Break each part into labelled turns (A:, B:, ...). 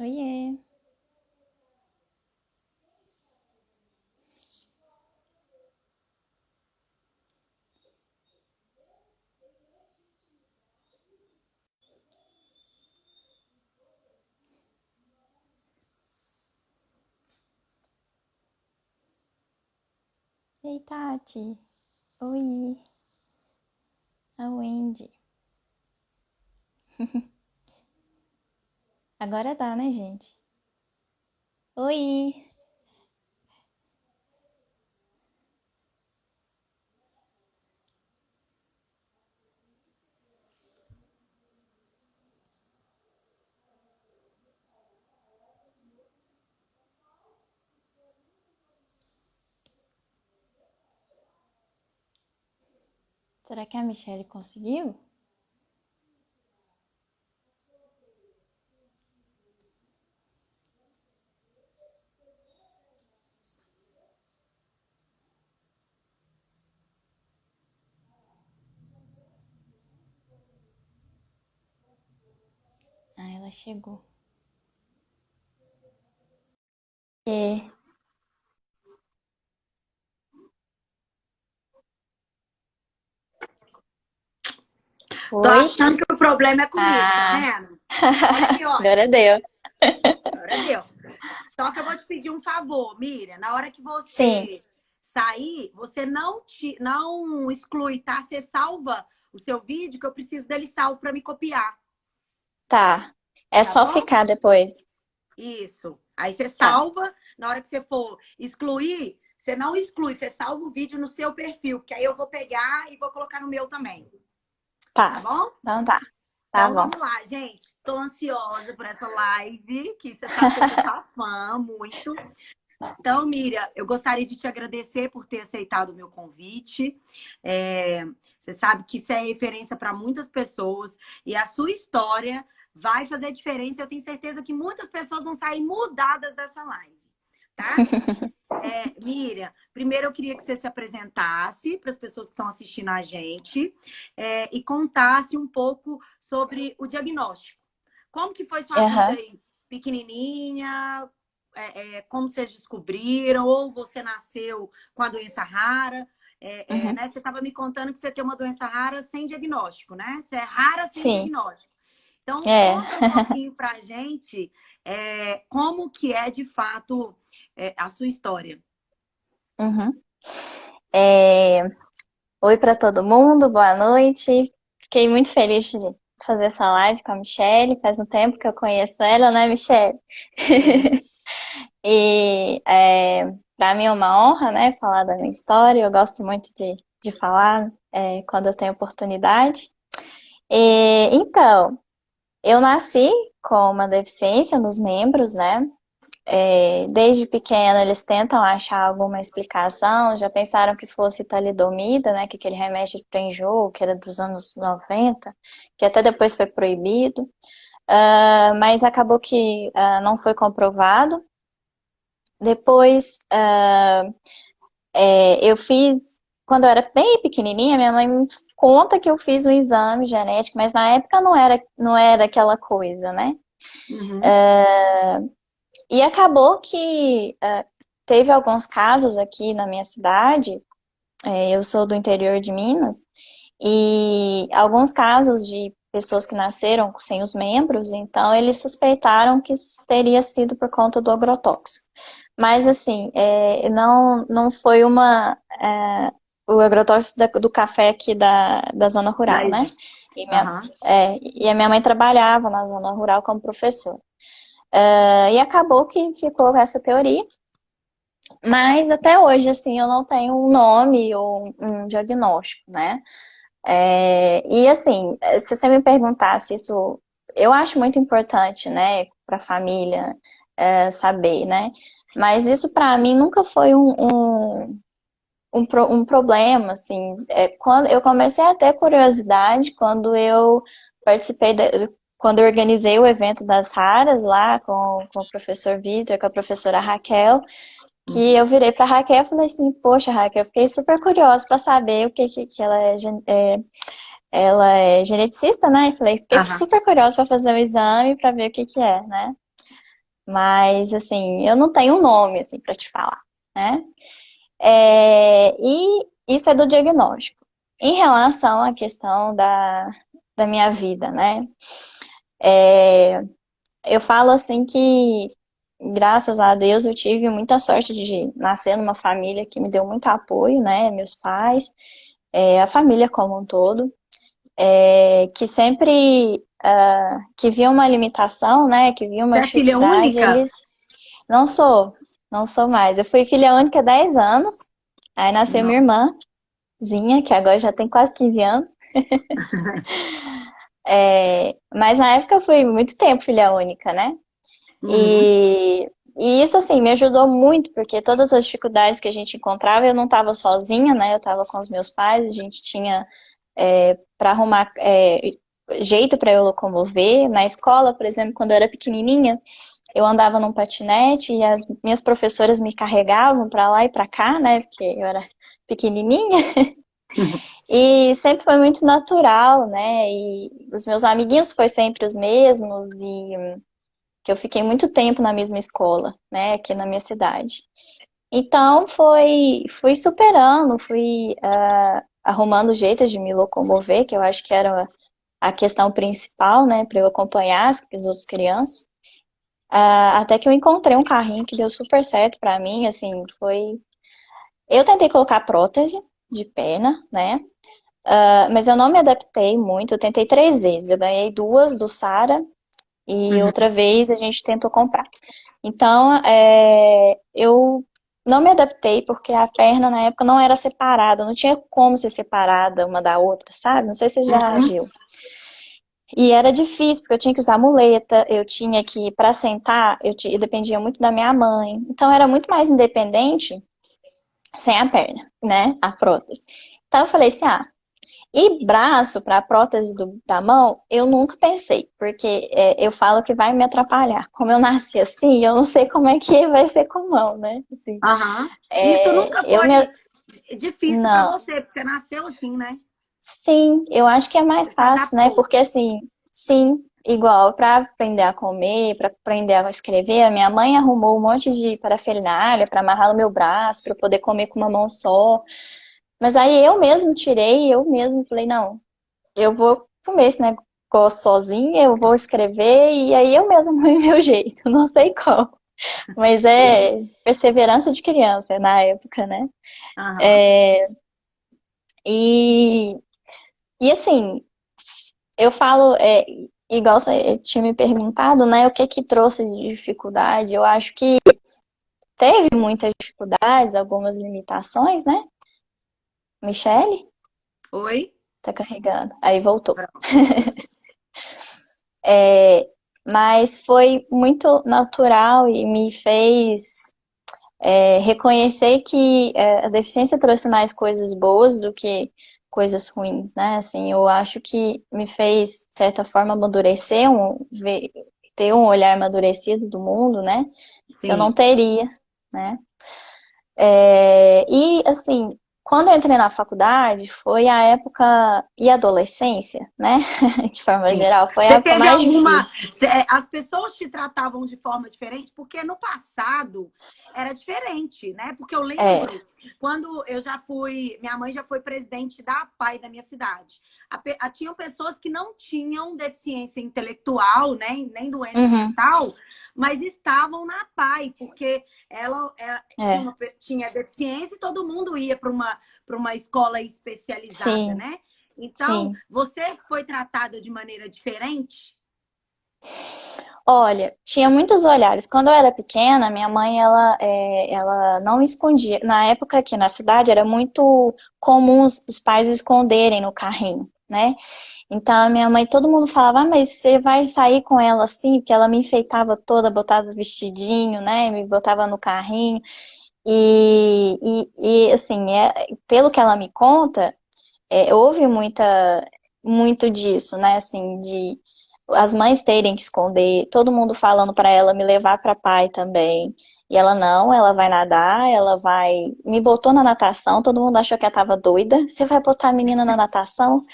A: Oiê. Ei, Tati. Oi. A Wendy. Agora dá, né, gente? Oi. Será que a Michelle conseguiu? Ah, ela chegou. É.
B: Tô
A: Oi?
B: achando que o problema é comigo, tá
A: Ah,
B: vendo? Olha que
A: agora
B: ótimo.
A: deu.
B: Agora deu. Só que eu vou te pedir um favor, Miriam. Na hora que
A: Sim,
B: você sair, você não exclui, tá? Você salva o seu vídeo, que eu preciso dele salvo para me copiar,
A: tá. É
B: tá
A: só
B: bom?
A: ficar depois.
B: Isso. Aí você
A: Tá,
B: salva, na hora que você for excluir, você não exclui, você salva o vídeo no seu perfil, que aí eu vou pegar e vou colocar no meu também, tá
A: tá.
B: bom?
A: Então tá. Tá
B: Então
A: bom.
B: vamos lá, gente. Estou ansiosa por essa live, que você sabe que eu sou sua fã, muito. Então, Miriam, eu gostaria de te agradecer por ter aceitado o meu convite. Você sabe que isso é referência para muitas pessoas e a sua história vai fazer diferença. Eu tenho certeza que muitas pessoas vão sair mudadas dessa live, tá? Miriam, primeiro eu queria que você se apresentasse para as pessoas que estão assistindo a gente, e contasse um pouco sobre o diagnóstico. Como que foi sua vida
A: Aham.
B: aí, pequenininha? Como vocês descobriram? Ou você nasceu com a doença rara?
A: Uhum.
B: Né? Você estava me contando que você tem uma doença rara sem diagnóstico, né? Você é rara sem
A: Sim.
B: diagnóstico. Então,
A: É.
B: conta um pouquinho para a gente como que é, de fato, a sua história.
A: Uhum. É, oi para todo mundo, boa noite. Fiquei muito feliz de fazer essa live com a Michelle. Faz um tempo que eu conheço ela, né, Michelle?
B: Sim.
A: E para mim é uma honra, né, falar da minha história. Eu gosto muito de falar quando eu tenho oportunidade. Então, eu nasci com uma deficiência nos membros, né? Desde pequena eles tentam achar alguma explicação, já pensaram que fosse talidomida, né, que aquele remédio para enjoo, que era dos anos 90, que até depois foi proibido, mas acabou que não foi comprovado. Depois eu fiz, quando eu era bem pequenininha, minha mãe me conta que eu fiz um exame genético, mas na época não era aquela coisa, né?
B: Uhum.
A: E acabou que teve alguns casos aqui na minha cidade, eu sou do interior de Minas, e alguns casos de pessoas que nasceram sem os membros, então eles suspeitaram que teria sido por conta do agrotóxico. Mas assim, não foi o agrotóxico do café aqui da zona rural,
B: Daí.
A: né? E,
B: Aham.
A: e a minha mãe trabalhava na zona rural como professora. E acabou que ficou essa teoria, mas até hoje, assim, eu não tenho um nome ou um diagnóstico, né? E assim, se você me perguntasse isso, eu acho muito importante, né, para a família saber, né? Mas isso para mim nunca foi um problema, assim. Quando eu comecei a ter curiosidade quando eu participei, quando eu organizei o evento das raras lá com o professor Vitor, com a professora Raquel, que eu
B: Uhum.
A: virei para Raquel e falei assim, poxa, Raquel, eu fiquei super curiosa para saber o que ela ela é geneticista, né? E falei, fiquei
B: Aham.
A: super curiosa para fazer o exame para ver o que é, né? Mas, assim, eu não tenho um nome, assim, para te falar, né? E isso é do diagnóstico. Em relação à questão da minha vida, né? Eu falo assim que, graças a Deus, eu tive muita sorte de nascer numa família que me deu muito apoio, né? Meus pais, a família como um todo, que sempre que via uma limitação, né? Que via uma
B: Você é filha
A: dificuldade,
B: única?
A: eles não sou, não sou mais. Eu fui filha única há 10 anos, aí nasceu minha
B: Não.
A: irmãzinha, que agora já tem quase 15 anos. Mas na época eu fui muito tempo filha única, né?
B: Uhum.
A: E isso, assim, me ajudou muito, porque todas as dificuldades que a gente encontrava, eu não estava sozinha, né? Eu estava com os meus pais, a gente tinha para arrumar jeito para eu locomover. Na escola, por exemplo, quando eu era pequenininha, eu andava num patinete e as minhas professoras me carregavam para lá e para cá, né? Porque eu era pequenininha. E sempre foi muito natural, né? E os meus amiguinhos foi sempre os mesmos e que eu fiquei muito tempo na mesma escola, né, aqui na minha cidade. Então fui superando, fui arrumando jeitos de me locomover, que eu acho que era a questão principal, né, para eu acompanhar as outras crianças. Até que eu encontrei um carrinho que deu super certo para mim, assim, foi. Eu tentei colocar prótese de perna, né? Mas eu não me adaptei muito. Eu tentei 3 vezes. Eu ganhei duas do Sara e
B: Uhum.
A: outra vez a gente tentou comprar. Então, eu não me adaptei porque a perna na época não era separada, não tinha como ser separada uma da outra, sabe? Não sei se você já
B: Uhum.
A: viu. E era difícil, porque eu tinha que usar muleta, eu tinha que, para sentar, eu dependia muito da minha mãe. Então, era muito mais independente sem a perna, né? A prótese. Então, eu falei assim: e braço para a prótese da mão, eu nunca pensei, porque eu falo que vai me atrapalhar. Como eu nasci assim, eu não sei como é que vai ser com mão, né? Assim,
B: Aham. Isso nunca
A: eu me.
B: foi difícil para
A: Não.
B: você, porque você nasceu assim, né?
A: Sim, eu acho que é
B: Você
A: mais
B: se
A: fácil, né?
B: adaptou.
A: Porque assim, sim, igual para aprender a comer, para aprender a escrever, a minha mãe arrumou um monte de parafernália para amarrar no meu braço, para eu poder comer com uma mão só. Mas aí eu mesmo tirei, eu mesmo falei, não, eu vou comer esse negócio sozinha, eu vou escrever e aí eu mesmo arrumei meu jeito, não sei como. Mas é perseverança de criança na época, né?
B: Aham.
A: E, e assim, eu falo, igual você tinha me perguntado, né? O que que trouxe de dificuldade? Eu acho que teve muitas dificuldades, algumas limitações, né? Michele?
B: Oi?
A: Tá carregando. Aí voltou.
B: Pronto.
A: Mas foi muito natural e me fez reconhecer que a deficiência trouxe mais coisas boas do que coisas ruins, né? Assim, eu acho que me fez, de certa forma, amadurecer, ter um olhar amadurecido do mundo, né? Que eu não
B: Sim.
A: teria, né? E, assim, quando eu entrei na faculdade, foi a época e adolescência, né? De forma
B: Sim.
A: geral, foi a
B: Você
A: época
B: teve
A: mais
B: alguma.
A: difícil.
B: As pessoas te tratavam de forma diferente, porque no passado era diferente, né? Porque eu
A: É.
B: lembro quando eu já fui. Minha mãe já foi presidente da APAE da minha cidade. Tinham pessoas que não tinham deficiência intelectual, né? Nem doença
A: Uhum,
B: mental, mas estavam na APAE, porque ela tinha,
A: é.
B: tinha deficiência e todo mundo ia para uma escola especializada,
A: Sim,
B: né? Então,
A: sim.
B: você foi tratada de maneira diferente?
A: Olha, tinha muitos olhares. Quando eu era pequena, minha mãe, ela não escondia. Na época aqui na cidade, era muito comum os pais esconderem no carrinho, né? Então, a minha mãe, todo mundo falava, mas você vai sair com ela assim? Porque ela me enfeitava toda, botava vestidinho, né? Me botava no carrinho. Assim, pelo que ela me conta, houve muito disso, né? Assim, de as mães terem que esconder, todo mundo falando para ela me levar para pai também. E ela não, ela vai nadar, ela vai. Me botou na natação, todo mundo achou que ela tava doida. Você vai botar a menina na natação?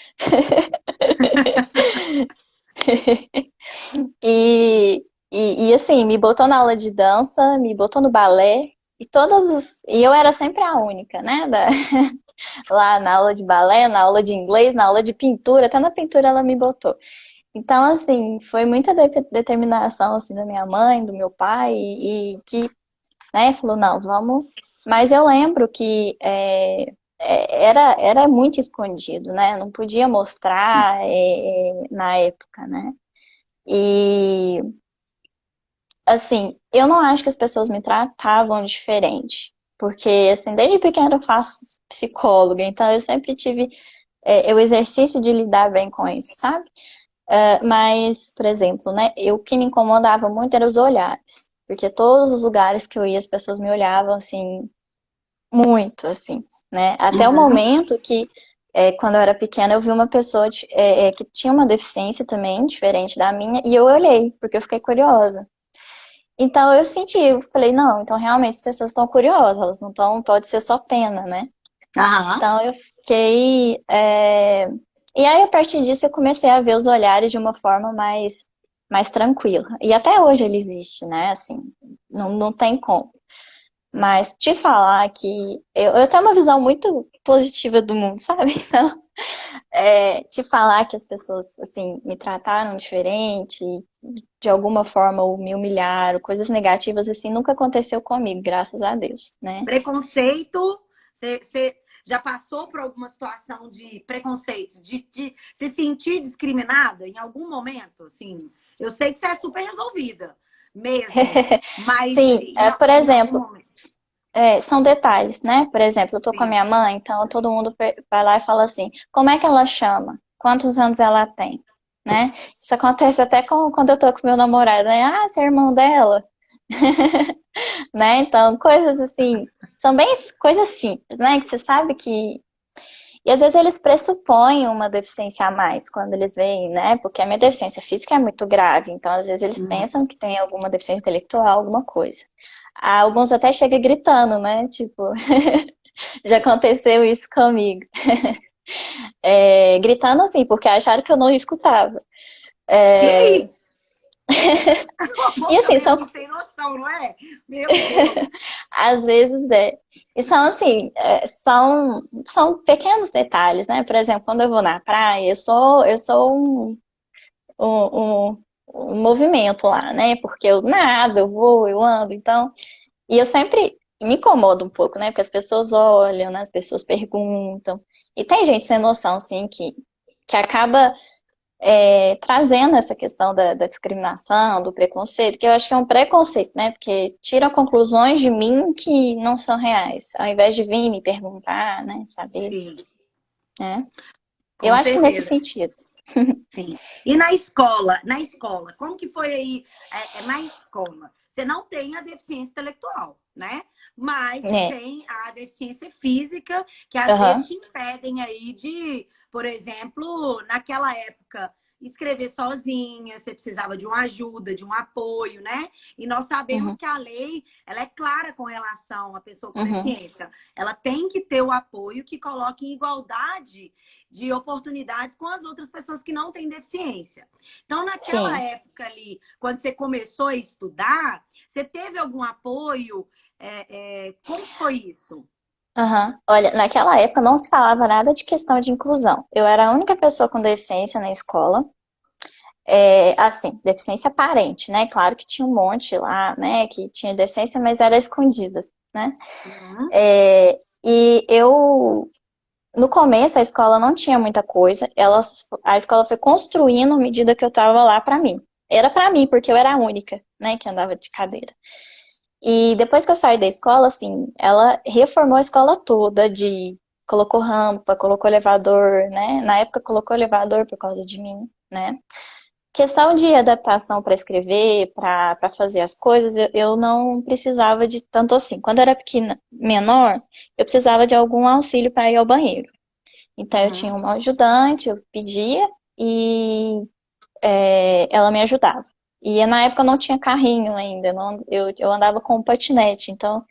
A: E, E assim, me botou na aula de dança, me botou no balé, e eu era sempre a única, né? Lá na aula de balé, na aula de inglês, na aula de pintura, até na pintura ela me botou. Então, assim, foi muita determinação assim, da minha mãe, do meu pai, e que, né, falou, não, vamos. Mas eu lembro que era muito escondido, né? Não podia mostrar na época, né? E assim, eu não acho que as pessoas me tratavam diferente. Porque, assim, desde pequena eu faço psicóloga, então eu sempre tive o exercício de lidar bem com isso, sabe? Mas, por exemplo, né, o que me incomodava muito eram os olhares. Porque todos os lugares que eu ia, as pessoas me olhavam, assim, muito, assim, né? Até o
B: Uhum.
A: momento que, quando eu era pequena, eu vi uma pessoa que tinha uma deficiência também, diferente da minha, e eu olhei, porque eu fiquei curiosa. Então eu senti, eu falei, não, então realmente as pessoas estão curiosas, elas não estão, pode ser só pena, né?
B: Aham.
A: Então eu fiquei. E aí, a partir disso, eu comecei a ver os olhares de uma forma mais tranquila. E até hoje ele existe, né? Assim, não tem como. Mas te falar que eu tenho uma visão muito positiva do mundo, sabe? Então, te falar que as pessoas, assim, me trataram diferente, de alguma forma, ou me humilharam, coisas negativas, assim, nunca aconteceu comigo, graças a Deus, né?
B: Preconceito, você já passou por alguma situação de preconceito, de se sentir discriminada em algum momento? Assim, eu sei que você é super resolvida, mesmo, mas
A: Sim, por
B: em algum
A: exemplo,
B: momento.
A: são detalhes, né? Por exemplo, eu tô com a
B: Sim.
A: minha mãe, então todo mundo vai lá e fala assim: como é que ela chama? Quantos anos ela tem? Né? Isso acontece até quando eu tô com meu namorado, né? Ah, você é irmão dela, né? Então, coisas assim, são bem coisas simples, né? Que você sabe que. E às vezes eles pressupõem uma deficiência a mais quando eles veem, né? Porque a minha deficiência física é muito grave, então às vezes eles
B: Uhum.
A: pensam que tem alguma deficiência intelectual, alguma coisa. Alguns até chegam gritando, né? Tipo, já aconteceu isso comigo. Gritando assim, porque acharam que eu não escutava.
B: Que
A: É,
B: isso? O
A: e
B: povo
A: assim,
B: também é muito sem noção, não é? Meu Deus.
A: às vezes é. E são assim, são pequenos detalhes, né? Por exemplo, quando eu vou na praia, eu sou um movimento lá, né? Porque eu nado, eu vou, eu ando, então. E eu sempre me incomodo um pouco, né? Porque as pessoas olham, né? As pessoas perguntam. E tem gente sem noção, assim, que acaba trazendo essa questão da discriminação, do preconceito, que eu acho que é um preconceito, né? Porque tira conclusões de mim que não são reais, ao invés de vir me perguntar, né? Saber,
B: Sim,
A: né? Eu
B: com
A: acho que nesse
B: certeza.
A: sentido.
B: Sim. E na escola, como que foi aí na escola? Você não tem a deficiência intelectual, né? Mas você
A: É.
B: tem a deficiência física, que às vezes
A: Aham.
B: te impedem aí de, por exemplo, naquela época, escrever sozinha, você precisava de uma ajuda, de um apoio, né? E nós sabemos
A: Uhum.
B: que a lei, ela é clara com relação à pessoa com
A: Uhum.
B: deficiência. Ela tem que ter o apoio que coloque em igualdade de oportunidades com as outras pessoas que não têm deficiência. Então, naquela
A: Sim.
B: época ali, quando você começou a estudar, você teve algum apoio? Como foi isso?
A: Aham. Olha, naquela época não se falava nada de questão de inclusão. Eu era a única pessoa com deficiência na escola. Assim, deficiência aparente, né? Claro que tinha um monte lá, né? Que tinha deficiência, mas era escondida, né?
B: Uhum.
A: E no começo, a escola não tinha muita coisa. A escola foi construindo à medida que eu tava lá pra mim. Era pra mim, porque eu era a única, né? Que andava de cadeira. E depois que eu saí da escola, assim, ela reformou a escola toda colocou rampa, colocou elevador, né? Na época colocou elevador por causa de mim, né? Questão de adaptação para escrever, para fazer as coisas, eu não precisava de tanto assim. Quando eu era pequena, menor, eu precisava de algum auxílio para ir ao banheiro. Então eu tinha
B: Uhum.
A: uma ajudante, eu pedia e ela me ajudava. E na época eu não tinha carrinho ainda, eu andava com um patinete, então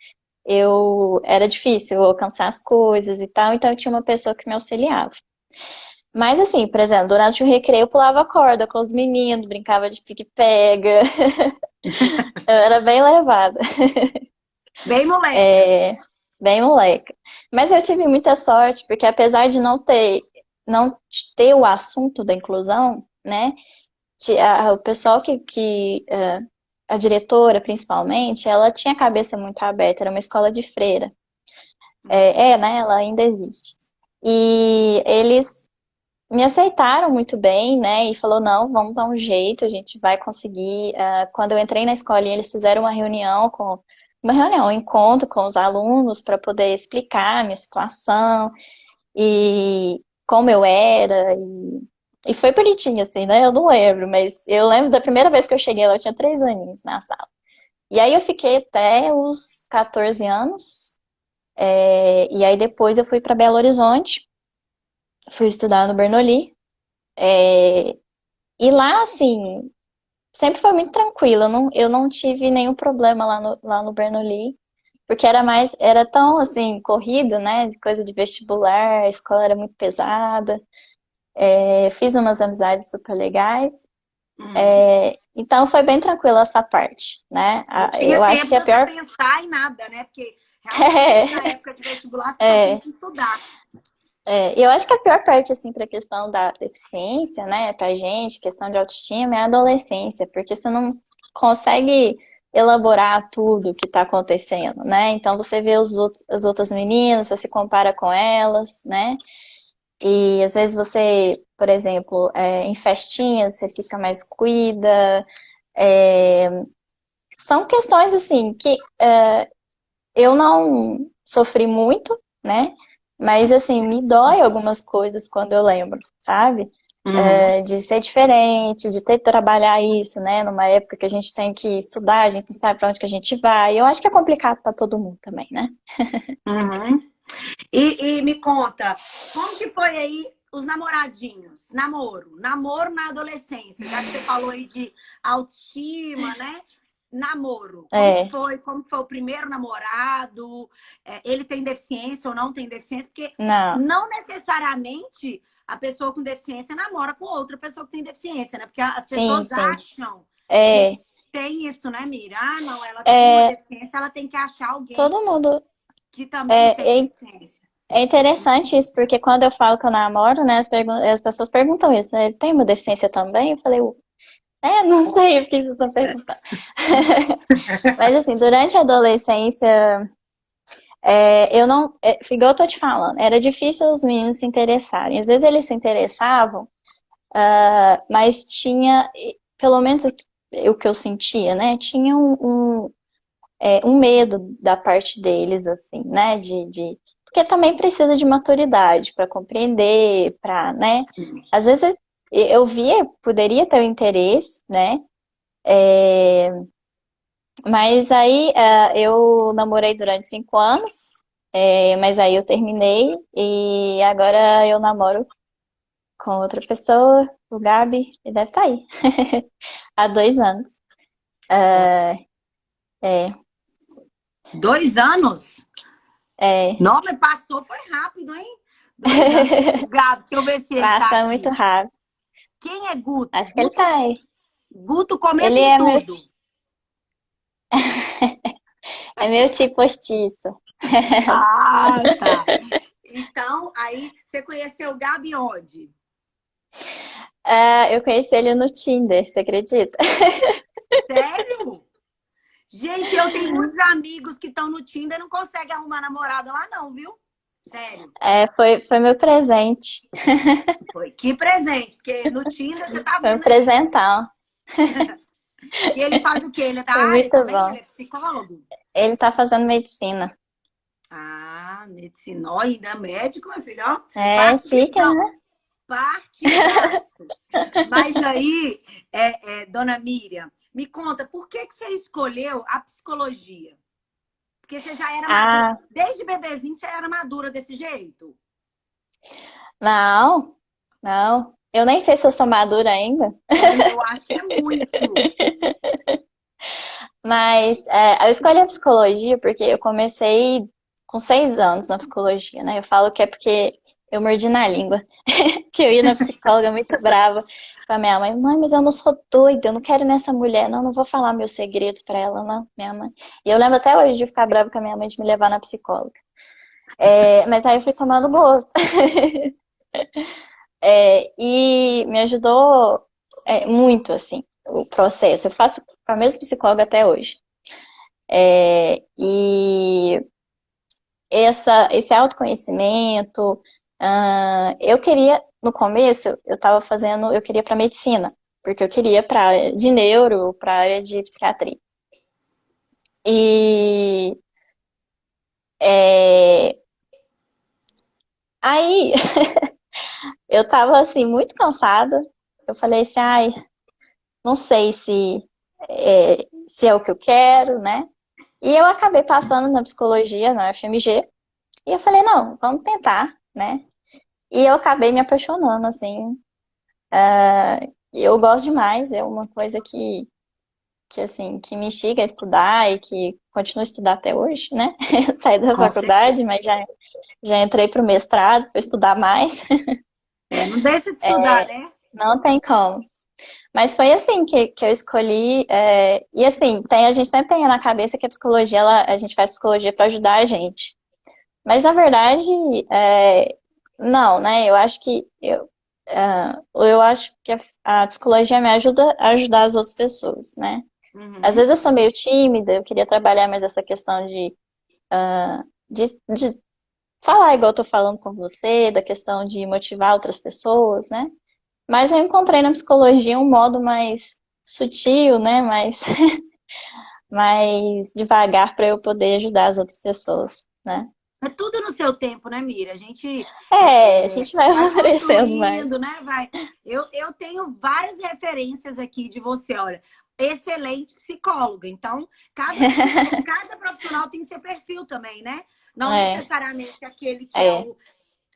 A: era difícil eu alcançar as coisas e tal, então eu tinha uma pessoa que me auxiliava. Mas assim, por exemplo, durante o recreio eu pulava corda com os meninos, brincava de pique-pega, Eu era bem levada.
B: Bem moleca.
A: É, bem moleca. Mas eu tive muita sorte, porque apesar de não ter o assunto da inclusão, né? O pessoal a diretora, principalmente, ela tinha a cabeça muito aberta, era uma escola de freira. Né? Ela ainda existe. E eles me aceitaram muito bem, né? E falou, não, vamos dar um jeito, a gente vai conseguir. Quando eu entrei na escolinha, eles fizeram um encontro com os alunos para poder explicar a minha situação e como eu era. E foi bonitinho, assim, né? Eu não lembro, mas eu lembro da primeira vez que eu cheguei lá, eu tinha 3 aninhos na sala. E aí eu fiquei até os 14 anos. E aí depois eu fui para Belo Horizonte, fui estudar no Bernoulli. E lá, assim, sempre foi muito tranquilo. Eu não tive nenhum problema lá no Bernoulli, porque era tão, assim, corrido, né? Coisa de vestibular, a escola era muito pesada. Fiz umas amizades super legais.
B: Hum.
A: Então foi bem tranquilo essa parte, né?
B: Não tinha
A: Eu acho
B: tempo
A: que a
B: para você
A: pior.
B: pensar em nada, né? Porque realmente na época de vestibular você só
A: É,
B: pensa em estudar.
A: eu acho que a pior parte, assim, para a questão da deficiência, né, pra gente, questão de autoestima, é a adolescência, porque você não consegue elaborar tudo que está acontecendo, né? Então você vê as outras meninas, você se compara com elas, né? E às vezes você, por exemplo, em festinhas, você fica mais cuida. São questões, assim, que eu não sofri muito, né? Mas, assim, me dói algumas coisas quando eu lembro, sabe?
B: Uhum.
A: De ser diferente, de ter que trabalhar isso, né? Numa época que a gente tem que estudar, a gente não sabe para onde que a gente vai. Eu acho que é complicado para todo mundo também, né?
B: Uhum. E me conta, como que foi aí os namoradinhos? Namoro na adolescência, já que você falou aí de autoestima, né? Namoro,
A: É,
B: como que foi o primeiro namorado? Ele tem deficiência ou não tem deficiência? Porque
A: não,
B: não necessariamente a pessoa com deficiência namora com outra pessoa que tem deficiência, né? Porque as
A: sim,
B: pessoas
A: sim.
B: acham
A: É,
B: que tem isso, né, Mira? Ah, não, ela tem uma
A: é,
B: deficiência, ela tem que achar alguém
A: todo mundo.
B: que também tem
A: É, é,
B: deficiência.
A: é interessante isso, porque quando eu falo que eu namoro, né, as pessoas perguntam isso, né? Ele tem uma deficiência também? Eu falei, não sei o que vocês estão perguntando. Mas assim, durante a adolescência, eu não. Igual eu tô te falando, era difícil os meninos se interessarem. Às vezes eles se interessavam, mas tinha, pelo menos o que eu sentia, né? Tinha um medo da parte deles, assim, né? Porque também precisa de maturidade para compreender, para, né? Às vezes eu via, poderia ter o interesse, né? Mas aí eu namorei durante 5 anos, mas aí eu terminei e agora eu namoro com outra pessoa, o Gabi, e deve estar aí, há 2 anos. É,
B: 2 anos?
A: é,
B: Não, mas passou, foi rápido, hein? 2 anos. O Gabi, deixa eu ver se ele tá
A: passa muito
B: aqui.
A: rápido.
B: Quem é Guto?
A: Acho que ele tá aí.
B: Guto comenta
A: Ele
B: em
A: é meu,
B: tudo.
A: é meu tipo postiço.
B: Ah, tá. Então, aí, você conheceu o Gabi onde?
A: Eu conheci ele no Tinder, você acredita?
B: Sério? Gente, eu tenho muitos amigos que estão no Tinder e não conseguem arrumar namorada lá, não, viu? Sério.
A: Foi meu presente.
B: Foi. Que presente, porque no Tinder você tá
A: Foi um
B: vendo aí.
A: presentão.
B: E ele faz o quê? Ele é da
A: Foi
B: área
A: muito
B: também?
A: bom.
B: Ele é psicólogo?
A: Ele tá fazendo medicina.
B: Ah, medicina, ó, ainda é médico, meu filho, ó.
A: É chique,
B: Partidão,
A: né?
B: partidaço. Mas aí, dona Miriam, me conta, por que que você escolheu a psicologia? Porque você já era madura.
A: Ah,
B: Desde bebezinho você era madura desse jeito?
A: não, não. Eu nem sei se eu sou madura ainda.
B: Eu acho que é muito.
A: Mas eu escolhi a psicologia porque eu comecei com 6 anos na psicologia, né? Eu falo que é porque eu mordi na língua. Que eu ia na psicóloga muito brava com a minha mãe. Mãe, mas eu não sou doida, eu não quero ir nessa mulher, não, não vou falar meus segredos pra ela, não, minha mãe. E eu lembro até hoje de ficar brava com a minha mãe de me levar na psicóloga. Mas aí eu fui tomando gosto. E me ajudou muito, assim, o processo. Eu faço com a mesma psicóloga até hoje. E esse autoconhecimento, eu queria, no começo, eu queria para medicina, porque eu queria para área de neuro, para área de psiquiatria. E é, aí eu tava assim muito cansada. Eu falei assim, ai, não sei se é o que eu quero, né? E eu acabei passando na psicologia, na FMG, e eu falei, não, vamos tentar, né? E eu acabei me apaixonando, assim. Eu gosto demais, é uma coisa assim, que me instiga a estudar e que continuo a estudar até hoje, né? Saí da
B: Com certeza.
A: faculdade, mas já entrei para o mestrado para estudar mais.
B: Não deixa de estudar, né?
A: Não tem como. Mas foi assim que eu escolhi. E assim, a gente sempre tem na cabeça que a psicologia, a gente faz psicologia para ajudar a gente. Mas na verdade, não, né? Eu acho que a psicologia me ajuda a ajudar as outras pessoas, né? Às
B: Uhum.
A: vezes eu sou meio tímida, eu queria trabalhar mais essa questão de falar igual eu tô falando com você, da questão de motivar outras pessoas, né? Mas eu encontrei na psicologia um modo mais sutil, né? Mais devagar para eu poder ajudar as outras pessoas, né?
B: É tudo no seu tempo, né, Mira? A gente
A: A gente vai
B: vai
A: amadurecendo mais.
B: construindo, né? Vai. Eu tenho várias referências aqui de você, olha. Excelente psicóloga. Então, cada profissional tem seu perfil também, né? Não
A: É,
B: necessariamente aquele
A: é.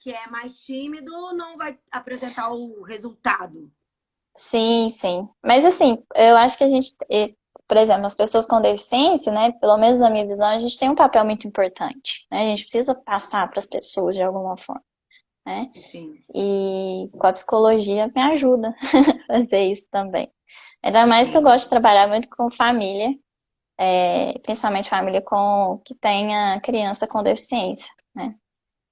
B: que é mais tímido não vai apresentar o resultado.
A: Sim, sim. Mas assim, eu acho que por exemplo, as pessoas com deficiência, né, pelo menos na minha visão, a gente tem um papel muito importante, né? A gente precisa passar para as pessoas de alguma forma, né?
B: Sim.
A: E com a psicologia me ajuda a fazer isso também. Ainda mais que eu
B: Sim.
A: gosto de trabalhar muito com família, principalmente família que tenha criança com deficiência, né?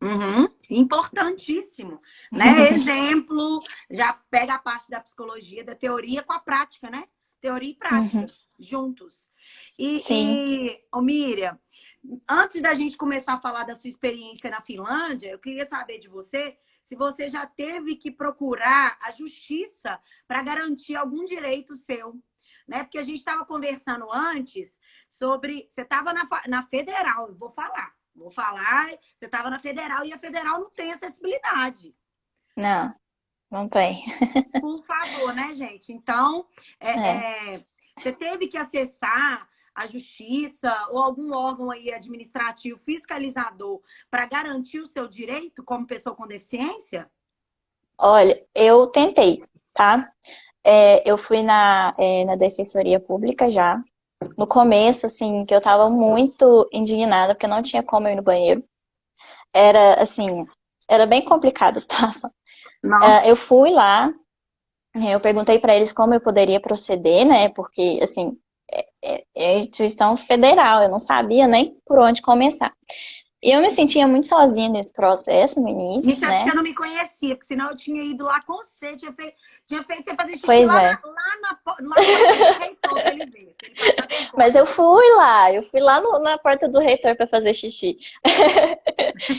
B: Uhum, importantíssimo, né? Exemplo, já pega a parte da psicologia, da teoria com a prática, né? Teoria e prática,
A: Uhum.
B: juntos.
A: Sim.
B: Ô Miriam, antes da gente começar a falar da sua experiência na Finlândia, eu queria saber de você se você já teve que procurar a justiça para garantir algum direito seu, né? Porque a gente estava conversando antes sobre. Você estava na federal, eu vou falar. Vou falar, você estava na federal e a federal não tem acessibilidade.
A: Não, não tem.
B: Por favor, né, gente? Então,
A: É.
B: você teve que acessar a justiça ou algum órgão aí administrativo fiscalizador para garantir o seu direito como pessoa com deficiência?
A: Olha, eu tentei, tá? Eu fui na Defensoria Pública já. No começo, assim, que eu tava muito indignada, porque não tinha como eu ir no banheiro. Era, assim, era bem complicada a situação. Eu
B: Nossa.
A: fui lá, eu perguntei pra eles como eu poderia proceder, né? Porque, assim, é instituição federal, eu não sabia nem por onde começar. E eu me sentia muito sozinha nesse processo no
B: Isso
A: início,
B: é que você
A: né?
B: não me conhecia, porque senão eu tinha ido lá com você, tinha feito você fazer xixi
A: Pois
B: lá
A: é.
B: na porta do reitor pra ele ver, pra ele passar
A: Mas
B: vergonha.
A: eu fui lá na porta do reitor para fazer xixi.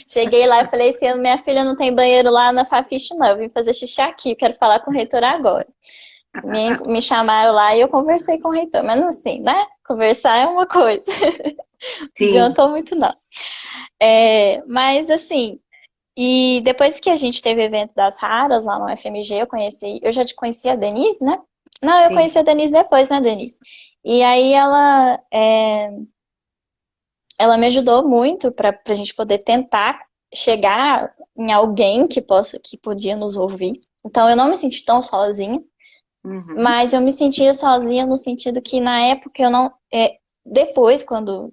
A: Cheguei lá e falei assim, minha filha não tem banheiro lá na Fafiche, não, eu vim fazer xixi aqui, quero falar com o reitor agora. Me chamaram lá e eu conversei com o reitor, mas não assim, né? Conversar é uma coisa, não
B: Sim,
A: adiantou muito não. Mas assim, e depois que a gente teve o evento das raras lá no FMG, eu já te conhecia a Denise, né? Não, eu
B: sim.
A: conheci a Denise depois, né, Denise? E aí ela me ajudou muito para a gente poder tentar chegar em alguém que podia nos ouvir. Então eu não me senti tão sozinha,
B: Uhum.
A: mas eu me sentia sozinha no sentido que na época eu não depois,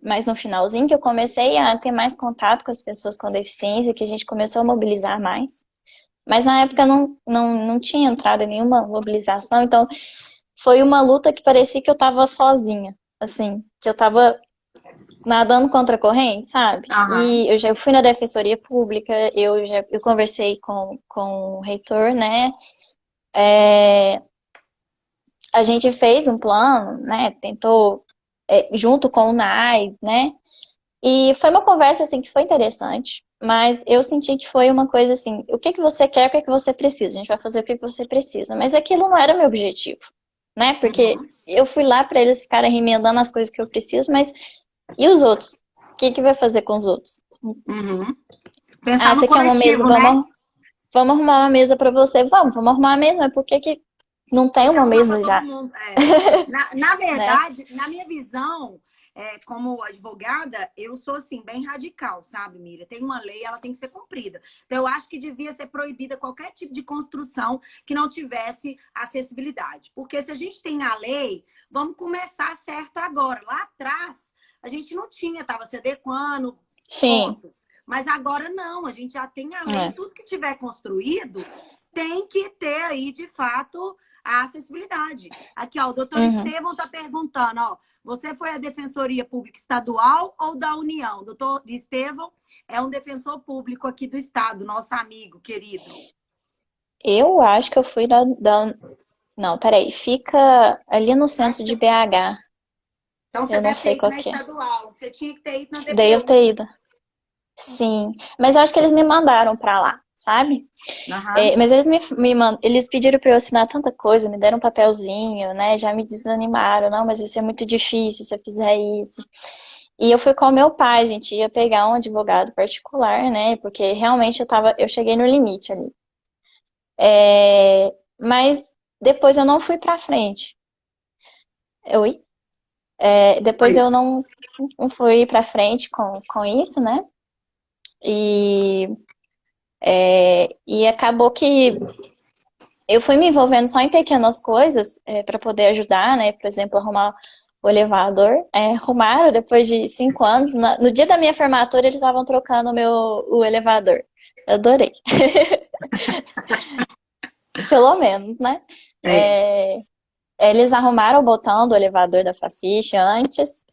A: mais no finalzinho, que eu comecei a ter mais contato com as pessoas com deficiência, que a gente começou a mobilizar mais. Mas na época não tinha entrado em nenhuma mobilização, então foi uma luta que parecia que eu tava sozinha, assim, que eu tava nadando contra a corrente, sabe?
B: Aham.
A: E eu já fui na Defensoria Pública, eu conversei com o reitor, né? É, a gente fez um plano, né? Tentou, junto com o NAI, né? E foi uma conversa, assim, que foi interessante, mas eu senti que foi uma coisa assim, o que que você quer, o que que você precisa? A gente vai fazer o que que você precisa. Mas aquilo não era meu objetivo, né? Porque
B: Uhum.
A: eu fui lá para eles ficarem remendando as coisas que eu preciso, mas e os outros? O que que vai fazer com os outros?
B: Uhum.
A: Ah,
B: Pensar no
A: você quer uma mesa?
B: coletivo, né?
A: Vamos arrumar uma mesa para você? Vamos arrumar uma mesa, mas por que que não tem
B: Tem que
A: uma
B: arrumar para
A: mesa
B: todo
A: já,
B: mundo. É. Na
A: né?
B: verdade, na minha visão, como advogada, eu sou assim, bem radical, sabe, Mira? Tem uma lei, ela tem que ser cumprida. Então, eu acho que devia ser proibida qualquer tipo de construção que não tivesse acessibilidade. Porque se a gente tem a lei, vamos começar certo agora. Lá atrás, a gente não tinha, estava se adequando,
A: Sim,
B: ponto. Mas agora não, a gente já tem a lei,
A: é.
B: tudo que tiver construído tem que ter aí, de fato, a acessibilidade. Aqui, ó, o doutor
A: Uhum.
B: Estevão está perguntando, ó, você foi a Defensoria Pública Estadual ou da União? O doutor Estevão é um defensor público aqui do Estado, nosso amigo querido.
A: Eu acho que eu fui Não, peraí, fica ali no
B: Acho
A: centro
B: que
A: de
B: você...
A: BH.
B: Então você
A: Eu não
B: deve ter
A: sei
B: ido
A: qual
B: na
A: que é.
B: estadual. Você tinha que ter ido na
A: Daí eu
B: DPU.
A: ter ido. Sim, mas eu acho que eles me mandaram pra lá, sabe?
B: Aham.
A: Mas eles pediram pra eu assinar tanta coisa, me deram um papelzinho, né? Já me desanimaram. Não, mas isso é muito difícil se eu fizer isso. E eu fui com o meu pai, a gente ia pegar um advogado particular, né? Porque realmente eu cheguei no limite ali. Mas depois eu não fui pra frente. Oi? Depois
B: Oi.
A: eu não fui pra frente com isso, né? E, e acabou que eu fui me envolvendo só em pequenas coisas para poder ajudar, né? Por exemplo, arrumar o elevador. Arrumaram depois de 5 anos. No dia da minha formatura, eles estavam trocando o elevador. Eu adorei. Pelo menos, né?
B: É.
A: É, eles arrumaram o botão do elevador da Fafiche antes.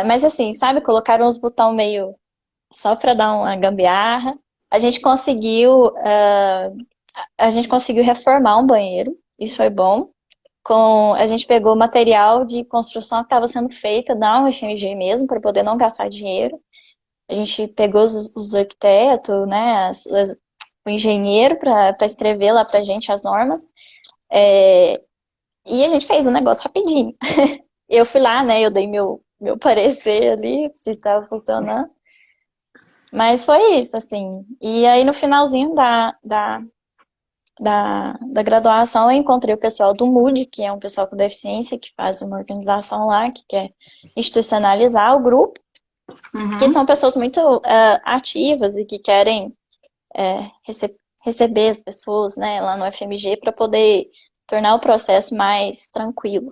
A: Mas assim, sabe? Colocaram uns botão meio só para dar uma gambiarra. A gente conseguiu, uh, a gente conseguiu reformar um banheiro, isso foi bom. A gente pegou o material de construção que estava sendo feita da UFMG mesmo, para poder não gastar dinheiro. A gente pegou os arquitetos, né, o engenheiro para escrever lá para a gente as normas. É, e a gente fez um negócio rapidinho. Eu fui lá, né, eu dei meu parecer ali, se estava funcionando. Mas foi isso, assim. E aí, no finalzinho da graduação, eu encontrei o pessoal do MUD, que é um pessoal com deficiência, que faz uma organização lá, que quer institucionalizar o grupo, que
B: Uhum.
A: são pessoas muito ativas e que querem receber as pessoas, né, lá no FMG para poder tornar o processo mais tranquilo,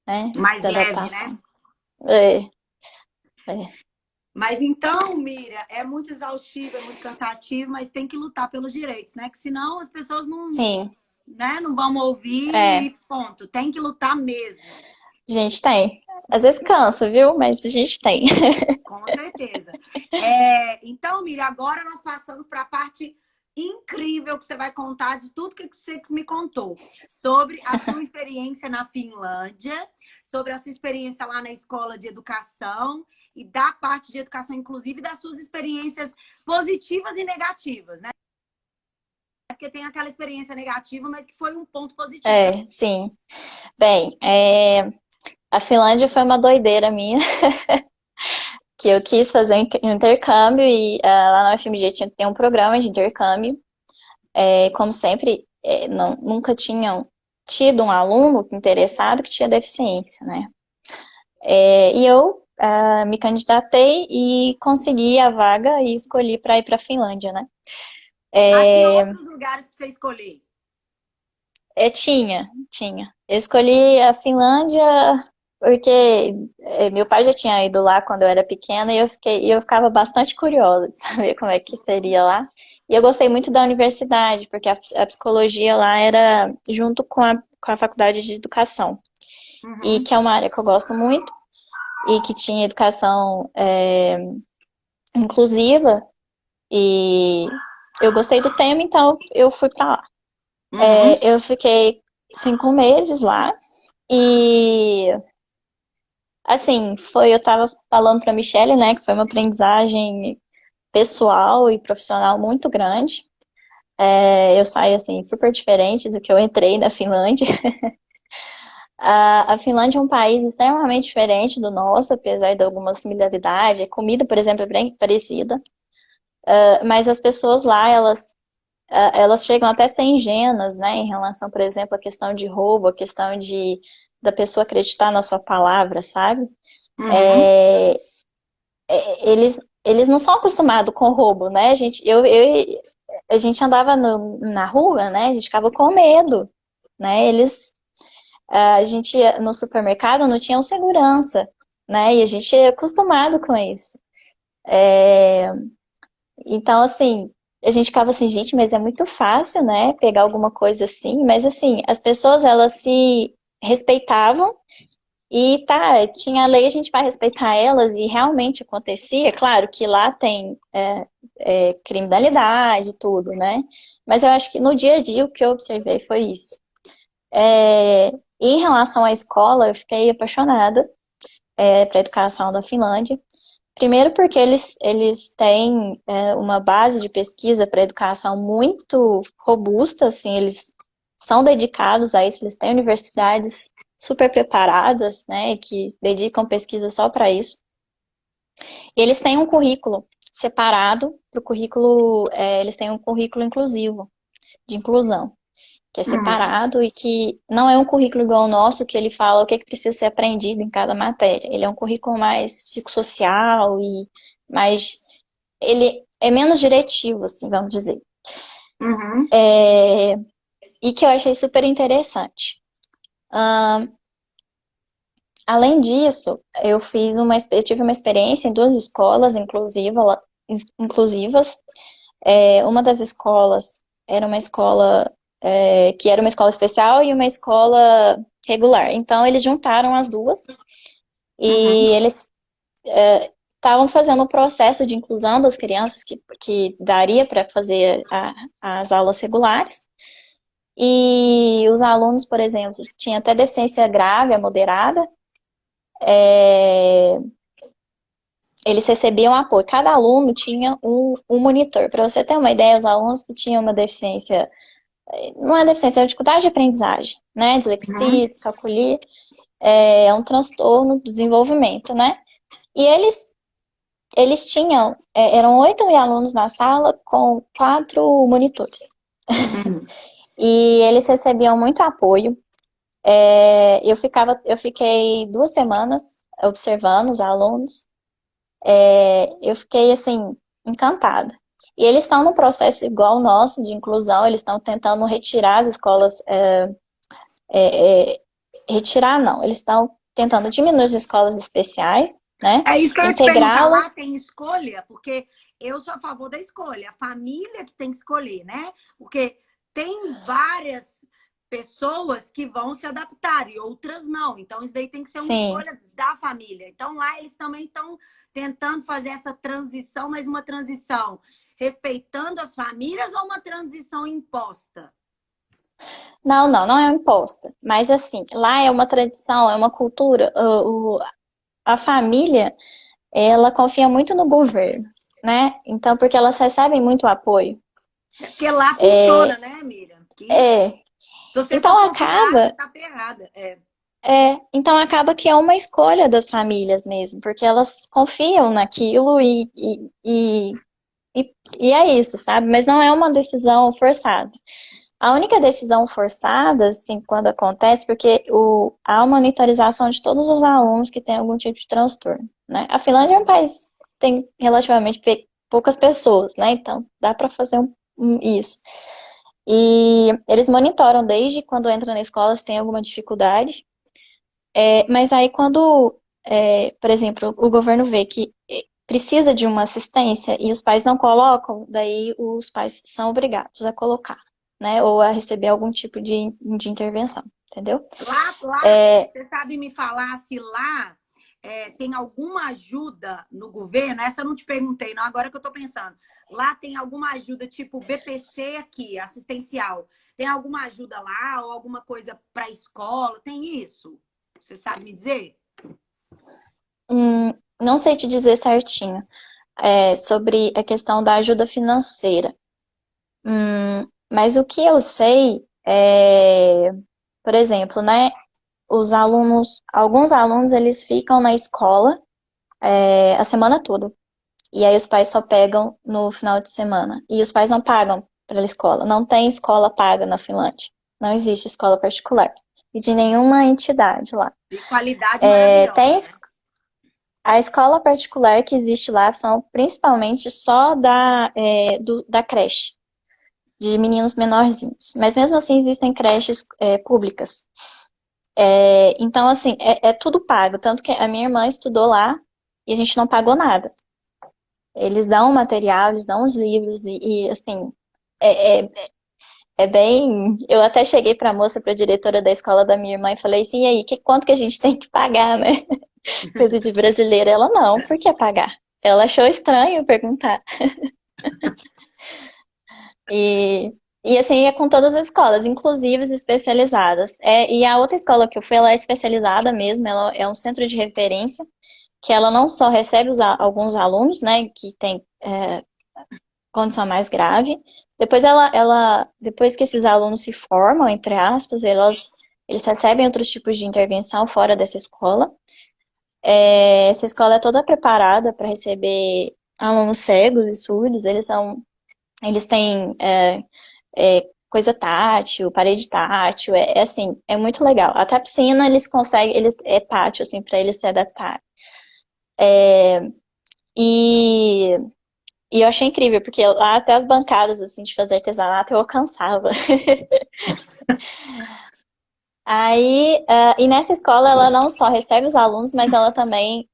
A: né,
B: Mais
A: da
B: leve, né?
A: adaptação. É, é.
B: Mas então, Miriam, é muito exaustivo, é muito cansativo, mas tem que lutar pelos direitos, né? Que senão as pessoas não,
A: Sim,
B: né, não vão ouvir
A: é.
B: e ponto. Tem que lutar mesmo.
A: A gente tem. Às vezes cansa, viu? Mas a gente tem.
B: Com certeza. Então, Miriam, agora nós passamos para a parte incrível que você vai contar de tudo que você me contou. Sobre a sua experiência na Finlândia, sobre a sua experiência lá na escola de educação e da parte de educação, inclusive, das suas experiências positivas e negativas, né? Porque tem aquela experiência negativa, mas que foi um ponto positivo também.
A: Sim. Bem, a Finlândia foi uma doideira minha, que eu quis fazer um intercâmbio e lá na UFMG tem um programa de intercâmbio. Como sempre, nunca tinham tido um aluno interessado que tinha deficiência, né? E eu me candidatei e consegui a vaga e escolhi para ir para a Finlândia, né?
B: Ah, tinha outros lugares para você escolher.
A: Tinha. Eu escolhi a Finlândia. porque meu pai já tinha ido lá quando eu era pequena e eu ficava bastante curiosa de saber como é que seria lá. E eu gostei muito da universidade, porque a psicologia lá era junto com a faculdade de educação, e
B: Uhum.
A: que é uma área que eu gosto muito, e que tinha educação inclusiva, e eu gostei do tema, então eu fui para lá.
B: Uhum.
A: Eu fiquei 5 meses lá, e assim, eu tava falando pra Michelle, né, que foi uma aprendizagem pessoal e profissional muito grande. Eu saí, assim, super diferente do que eu entrei na Finlândia. A Finlândia é um país extremamente diferente do nosso, apesar de alguma similaridade. A comida, por exemplo, é bem parecida. Mas as pessoas lá, elas chegam até a ser ingênuas, né, em relação, por exemplo, à questão de roubo, a questão da pessoa acreditar na sua palavra, sabe?
B: Uhum.
A: Eles não são acostumados com roubo, né? A gente andava na rua, né? A gente ficava com medo, né? A gente ia no supermercado não tinha um segurança, né? E a gente é acostumado com isso. Então, assim, a gente ficava assim, gente, mas é muito fácil, né? Pegar alguma coisa assim. Mas, assim, as pessoas, elas se respeitavam. E tá, tinha a lei, a gente vai respeitar elas, e realmente acontecia. Claro que lá tem criminalidade e tudo, né? Mas eu acho que no dia a dia o que eu observei foi isso. E em relação à escola, eu fiquei apaixonada para a educação da Finlândia. Primeiro porque eles têm uma base de pesquisa para educação muito robusta, assim, eles são dedicados a isso, eles têm universidades super preparadas, né, que dedicam pesquisa só para isso. E eles têm um currículo separado para o currículo, eles têm um currículo inclusivo, de inclusão, que é
B: Uhum.
A: separado e que não é um currículo igual ao nosso, que ele fala o que precisa ser aprendido em cada matéria. Ele é um currículo mais psicossocial e mais. Ele é menos diretivo, assim, vamos dizer.
B: Uhum.
A: E que eu achei super interessante. Além disso, eu tive uma experiência em duas escolas inclusivas. Uma das escolas era uma escola que era uma escola especial e uma escola regular. Então, eles juntaram as duas
B: Uhum.
A: e eles estavam fazendo o processo de inclusão das crianças que daria para fazer as aulas regulares. E os alunos, por exemplo, que tinham até deficiência grave a moderada, eles recebiam apoio. Cada aluno tinha um monitor. Para você ter uma ideia, os alunos que tinham uma deficiência, não é deficiência, é uma dificuldade de aprendizagem, né?
B: Uhum.
A: Dislexia, descalculia, é um transtorno do desenvolvimento, né? E eles tinham, eram 8 alunos na sala com 4 monitores.
B: Uhum.
A: E eles recebiam muito apoio. Eu fiquei 2 semanas observando os alunos. Eu fiquei, assim, encantada. E eles estão num processo igual ao nosso de inclusão, eles estão tentando retirar as escolas, retirar não, eles estão tentando diminuir as escolas especiais, né?
B: É isso que eu ia te perguntar. Lá
A: Integrá-las.
B: tem escolha? Porque eu sou a favor da escolha. A família que tem que escolher, né? Porque tem várias pessoas que vão se adaptar e outras não. Então, isso daí tem que ser uma
A: Sim.
B: escolha da família. Então, lá eles também estão tentando fazer essa transição, mas uma transição respeitando as famílias ou uma transição imposta?
A: Não, não, não é imposta. Mas assim, lá é uma tradição, é uma cultura. A família, ela confia muito no governo, né? Então, porque elas recebem muito apoio.
B: Porque lá funciona, né, Miriam? Que
A: É,
B: se você
A: então
B: for confiar, você
A: acaba,
B: tá ferrada. É.
A: então acaba que é uma escolha das famílias mesmo, porque elas confiam naquilo e é isso, sabe? Mas não é uma decisão forçada. A única decisão forçada, assim, quando acontece, porque há uma monitorização de todos os alunos que têm algum tipo de transtorno, né? A Finlândia é um país que tem relativamente poucas pessoas, né? Então, dá para fazer isso. E eles monitoram desde quando entra na escola se tem alguma dificuldade. Mas aí quando, por exemplo, o governo vê que precisa de uma assistência e os pais não colocam, daí os pais são obrigados a colocar, né? Ou a receber algum tipo de intervenção, entendeu?
B: Lá, você sabe me falar se lá tem alguma ajuda no governo? Essa eu não te perguntei, não, agora que eu tô pensando. Lá tem alguma ajuda, tipo BPC aqui, assistencial. Tem alguma ajuda lá ou alguma coisa para escola? Tem isso? Você sabe me dizer?
A: Não sei te dizer certinho sobre a questão da ajuda financeira. Mas o que eu sei por exemplo, né? Alguns alunos, eles ficam na escola a semana toda. E aí os pais só pegam no final de semana. E os pais não pagam pela escola. Não tem escola paga na Finlândia. Não existe escola particular. E de nenhuma entidade lá.
B: De qualidade maravilhosa,
A: Tem
B: né?
A: a escola particular que existe lá são principalmente só da creche, de meninos menorzinhos. Mas mesmo assim existem creches públicas. Então, assim, é tudo pago. Tanto que a minha irmã estudou lá e a gente não pagou nada. Eles dão material, eles dão os livros assim, é, é, é bem... Eu até cheguei para a moça, para a diretora da escola da minha irmã e falei assim, e aí, quanto que a gente tem que pagar, né? Coisa de brasileira. Ela, não, por que pagar? Ela achou estranho perguntar. E assim, é com todas as escolas, inclusive as especializadas. E a outra escola que eu fui, ela é especializada mesmo, ela é um centro de referência, que ela não só recebe alguns alunos, né, que tem condição mais grave, depois que esses alunos se formam, entre aspas, eles recebem outros tipos de intervenção fora dessa escola. Essa escola é toda preparada para receber alunos cegos e surdos, eles têm coisa tátil, parede tátil, assim, é muito legal. Até a piscina eles conseguem, ele é tátil, assim, para eles se adaptarem. E, e eu achei incrível, porque lá até as bancadas, assim, de fazer artesanato eu alcançava. E nessa escola ela não só recebe os alunos, mas ela também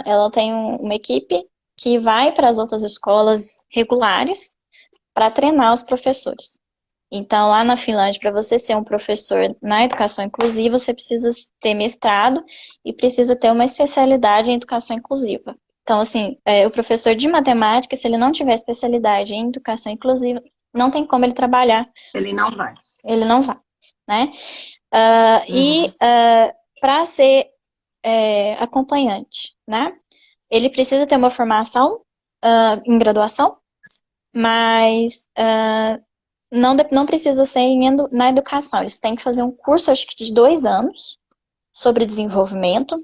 A: ela tem uma equipe que vai para as outras escolas regulares para treinar os professores. Então, lá na Finlândia, para você ser um professor na educação inclusiva, você precisa ter mestrado e precisa ter uma especialidade em educação inclusiva. Então, assim, o professor de matemática, se ele não tiver especialidade em educação inclusiva, não tem como ele trabalhar.
B: Ele não vai.
A: Ele não vai, né?
B: Uhum.
A: Para ser acompanhante, né? Ele precisa ter uma formação em graduação, mas não precisa ser na educação. Eles têm que fazer um curso, acho que de 2 anos, sobre desenvolvimento.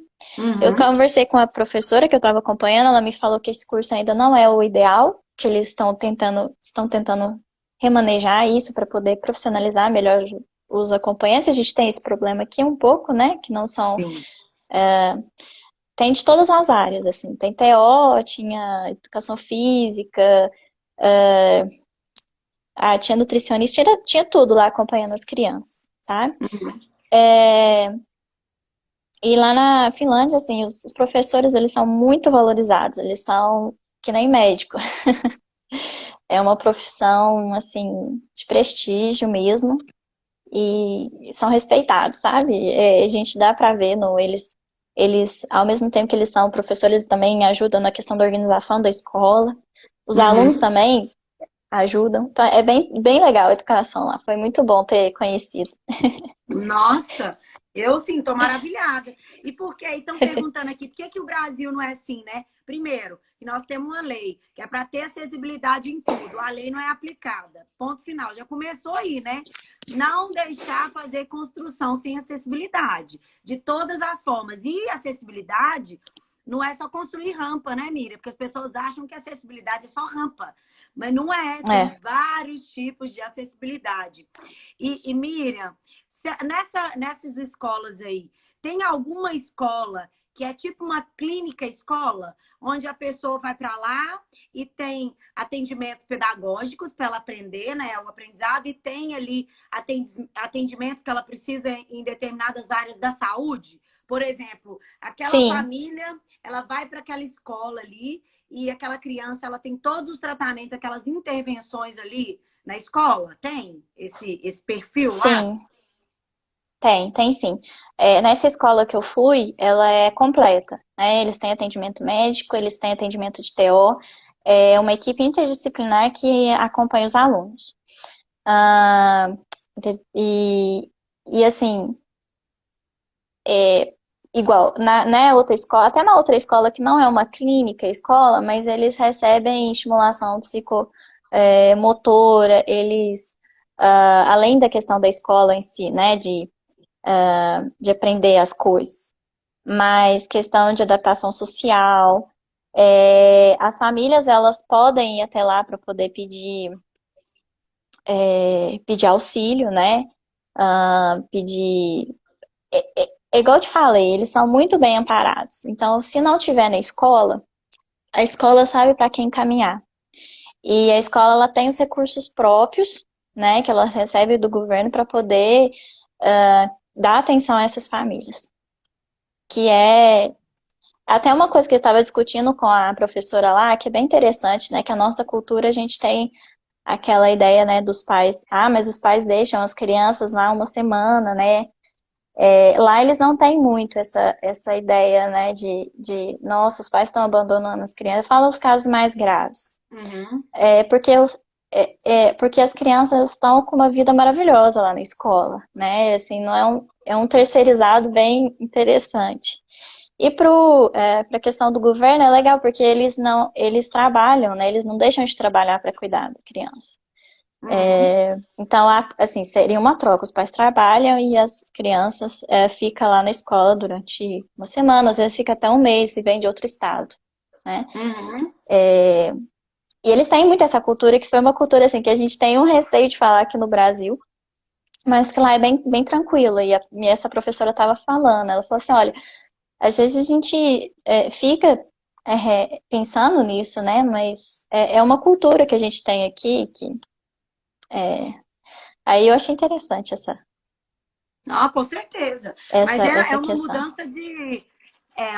A: Eu
B: Uhum.
A: conversei com a professora que eu estava acompanhando, ela me falou que esse curso ainda não é o ideal, que eles estão tentando remanejar isso para poder profissionalizar melhor os acompanhantes. A gente tem esse problema aqui um pouco, né? Que não são.
B: Sim.
A: Tem de todas as áreas, assim. Tem TO, tinha educação física, tinha nutricionista, tinha tudo lá acompanhando as crianças, sabe?
B: Uhum.
A: E lá na Finlândia, assim, os professores, eles são muito valorizados, eles são que nem médico. É uma profissão, assim, de prestígio mesmo, e são respeitados, sabe? A gente dá pra ver ao mesmo tempo que eles são professores, também ajudam na questão da organização da escola. Os alunos
B: Uhum.
A: também ajudam. Então, é bem, bem legal a educação lá. Foi muito bom ter conhecido.
B: Nossa, eu sim, tô maravilhada. E por que? Estão perguntando aqui, por que que o Brasil não é assim, né? Primeiro, que nós temos uma lei que é para ter acessibilidade em tudo. A lei não é aplicada. Ponto final. Já começou aí, né? Não deixar fazer construção sem acessibilidade, de todas as formas. E acessibilidade não é só construir rampa, né, Miriam? Porque as pessoas acham que acessibilidade é só rampa. Mas não é, tem
A: É.
B: vários tipos de acessibilidade. E Miriam, nessas escolas aí, tem alguma escola que é tipo uma clínica escola, onde a pessoa vai para lá e tem atendimentos pedagógicos para ela aprender, né, o aprendizado, e tem ali atendimentos que ela precisa em determinadas áreas da saúde. Por exemplo, aquela
A: Sim,
B: família, ela vai para aquela escola ali e aquela criança, ela tem todos os tratamentos, aquelas intervenções ali na escola. Tem esse perfil lá?
A: sim. Tem sim. Nessa escola que eu fui, ela é completa, né? Eles têm atendimento médico, eles têm atendimento de TO, é uma equipe interdisciplinar que acompanha os alunos. Ah, e, e assim, é, igual, né, outra escola, até na outra escola que não é uma clínica escola, mas eles recebem estimulação psicomotora, eles, além da questão da escola em si, né, de aprender as coisas, mas questão de adaptação social. As famílias elas podem ir até lá para poder pedir auxílio, né? Pedir. É igual eu te falei, eles são muito bem amparados. Então, se não tiver na escola, a escola sabe para quem encaminhar. E a escola ela tem os recursos próprios, né? Que ela recebe do governo para poder dar atenção a essas famílias. Que é até uma coisa que eu estava discutindo com a professora lá, que é bem interessante, né? Que a nossa cultura, a gente tem aquela ideia, né, dos pais, mas os pais deixam as crianças lá uma semana, né? Lá eles não têm muito essa ideia, né, nossa, os pais estão abandonando as crianças. Fala os casos mais graves.
B: Uhum.
A: Porque as crianças estão com uma vida maravilhosa lá na escola, né? Assim, não é um terceirizado bem interessante. E para a questão do governo é legal, porque eles trabalham, né? Eles não deixam de trabalhar para cuidar da criança.
B: Uhum.
A: Então, assim, seria uma troca. Os pais trabalham e as crianças ficam lá na escola durante uma semana, às vezes fica até um mês e vem de outro estado, né?
B: Uhum.
A: E eles têm muito essa cultura, que foi uma cultura, assim, que a gente tem um receio de falar aqui no Brasil, mas que lá é bem, bem tranquila. E essa professora estava falando, ela falou assim, olha, às vezes a gente fica pensando nisso, né? Mas é uma cultura que a gente tem aqui que aí eu achei interessante
B: Não, com certeza. Mas
A: essa,
B: é
A: essa
B: uma
A: questão.
B: mudança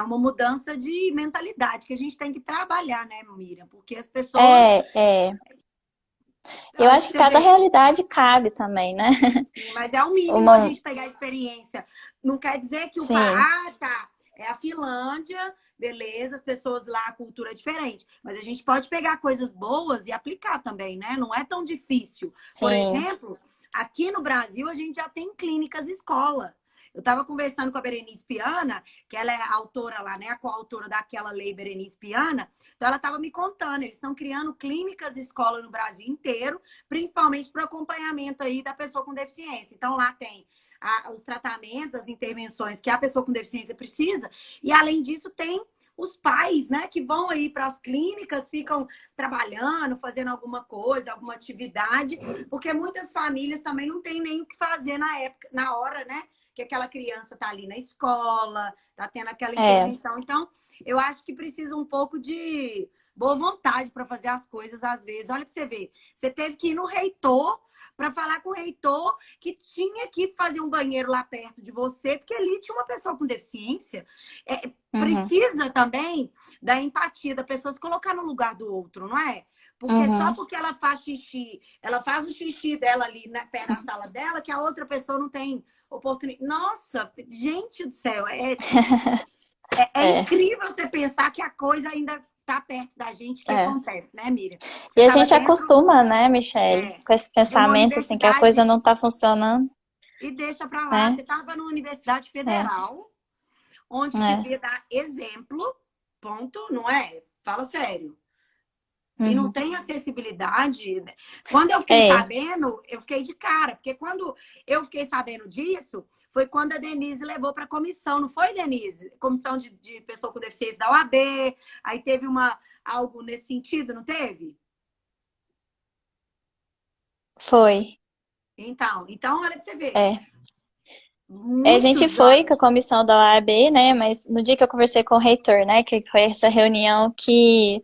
B: uma mudança de mentalidade que a gente tem que trabalhar, né, Miriam? Porque as pessoas,
A: É. Eu
B: olha,
A: acho
B: pra
A: que
B: você
A: cada
B: ver,
A: realidade cabe também, né?
B: sim, mas é o mínimo a
A: Uma,
B: gente pegar a experiência. Não quer dizer que o
A: sim,
B: tá, é a Finlândia, beleza, as pessoas lá, a cultura é diferente. Mas a gente pode pegar coisas boas e aplicar também, né? Não é tão difícil. Por
A: sim,
B: exemplo, aqui no Brasil a gente já tem clínicas escola. Eu estava conversando com a Berenice Piana, que ela é a autora lá, né? A coautora daquela lei Berenice Piana. Então, ela estava me contando, eles estão criando clínicas escola no Brasil inteiro, principalmente para o acompanhamento aí da pessoa com deficiência. Então, lá tem os tratamentos, as intervenções que a pessoa com deficiência precisa, e além disso, tem os pais, né, que vão aí para as clínicas, ficam trabalhando, fazendo alguma coisa, alguma atividade, porque muitas famílias também não têm nem o que fazer na época, na hora, né, que aquela criança está ali na escola, está tendo aquela
A: é,
B: intervenção. Então, eu acho que precisa um pouco de boa vontade para fazer as coisas às vezes. Olha para você ver, você teve que ir no reitor para falar com o reitor que tinha que fazer um banheiro lá perto de você, porque ali tinha uma pessoa com deficiência.
A: uhum,
B: Precisa também da empatia da pessoa se colocar no lugar do outro, não é? Porque só
A: uhum,
B: porque ela faz xixi, ela faz o xixi dela ali perto da sala dela, que a outra pessoa não tem oportunidade. Nossa, gente do céu, é
A: é,
B: incrível você pensar que a coisa ainda está perto da gente que
A: é.
B: acontece, né, Miriam? Você
A: E a
B: estava
A: gente
B: dentro
A: acostuma, né, Michele, com esse
B: de uma
A: pensamento, assim, que a coisa
B: universidade
A: não tá funcionando,
B: e deixa para lá.
A: né?
B: Você estava numa universidade
A: É,
B: federal, onde
A: é,
B: devia dar exemplo, ponto, não é? Fala sério. E não
A: uhum.
B: tem acessibilidade. Quando eu fiquei
A: É,
B: sabendo, eu fiquei de cara, porque quando eu fiquei sabendo disso, foi quando a Denise levou para a comissão, não foi, Denise? Comissão de pessoa com deficiência da OAB, aí teve algo nesse sentido, não teve?
A: foi,
B: Então olha para você ver.
A: é. A gente
B: Muitos
A: foi com
B: anos.
A: a comissão da OAB, né? Mas no dia que eu conversei com o reitor, né? Que foi essa reunião que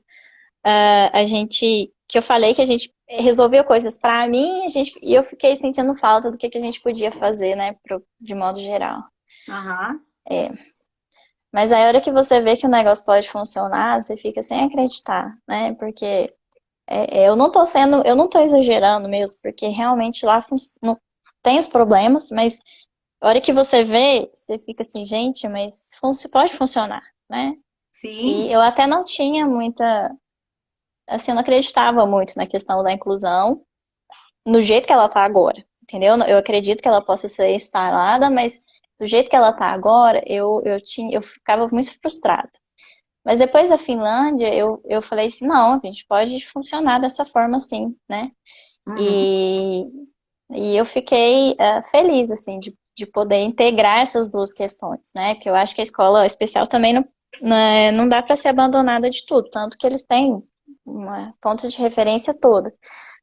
A: que eu falei que a gente resolveu coisas para mim, e eu fiquei sentindo falta do que a gente podia fazer, né? De modo geral.
B: Aham.
A: É. Mas a hora que você vê que o negócio pode funcionar, você fica sem acreditar, né? Porque eu não tô exagerando mesmo, porque realmente lá não tem os problemas, mas a hora que você vê, você fica assim, gente, mas pode funcionar, né?
B: Sim.
A: E eu até não tinha muita, assim, eu não acreditava muito na questão da inclusão, no jeito que ela tá agora, entendeu? Eu acredito que ela possa ser instalada, mas do jeito que ela tá agora, eu ficava muito frustrada. Mas depois da Finlândia, eu falei assim, não, a gente pode funcionar dessa forma sim, né?
B: Uhum.
A: E, e eu fiquei feliz, assim, de poder integrar essas duas questões, né? Porque eu acho que a escola especial também não dá para ser abandonada de tudo, tanto que eles têm uma ponto de referência toda.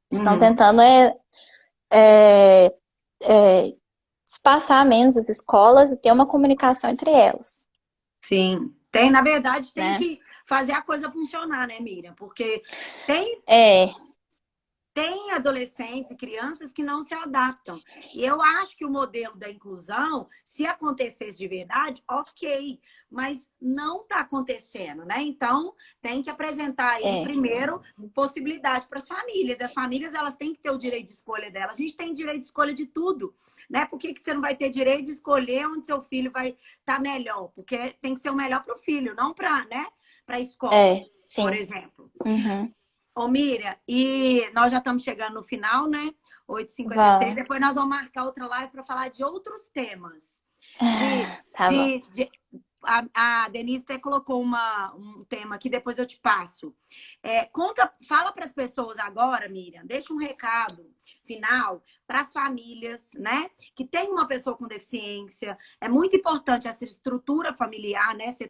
A: Eles estão
B: Uhum.
A: tentando é, é, espaçar menos as escolas e ter uma comunicação entre elas,
B: Sim. Tem, na verdade, tem
A: né?
B: que fazer a coisa funcionar, né, Miriam? Porque tem
A: É,
B: tem adolescentes e crianças que não se adaptam. E eu acho que o modelo da inclusão, se acontecesse de verdade, ok, mas não está acontecendo, né? Então, tem que apresentar aí,
A: é,
B: primeiro, possibilidade para as famílias. E as famílias, elas têm que ter o direito de escolha delas. A gente tem direito de escolha de tudo. Né? Por que você não vai ter direito de escolher onde seu filho vai estar melhor? Porque tem que ser o melhor para o filho, não para, né, para a escola, por
A: sim.
B: exemplo.
A: Uhum.
B: Ô, Miriam, e nós já estamos chegando no final, né? 8h56.
A: Vamos.
B: Depois nós vamos marcar outra live para falar de outros temas. De,
A: Tá bom.
B: a Denise até colocou um tema aqui, depois eu te passo. Fala para as pessoas agora, Miriam, deixa um recado final para as famílias, né? Que tem uma pessoa com deficiência. É muito importante essa estrutura familiar, né? Você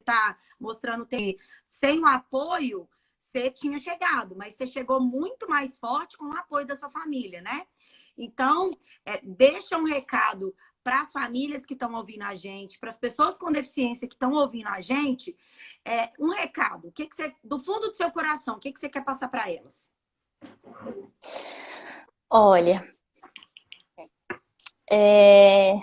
B: está mostrando que sem o apoio você tinha chegado, mas você chegou muito mais forte com o apoio da sua família, né? Então, deixa um recado para as famílias que estão ouvindo a gente, para as pessoas com deficiência que estão ouvindo a gente, um recado. O que você, do fundo do seu coração, o que você quer passar para elas?
A: Olha, é,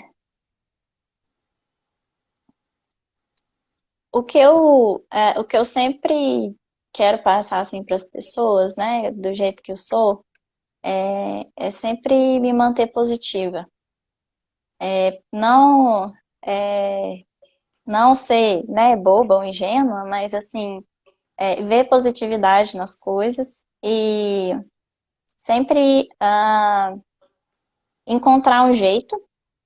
A: o que eu sempre quero passar assim para as pessoas, né, do jeito que eu sou, é sempre me manter positiva. Não, é, não ser, né, boba ou ingênua, mas assim, ver positividade nas coisas e sempre encontrar um jeito,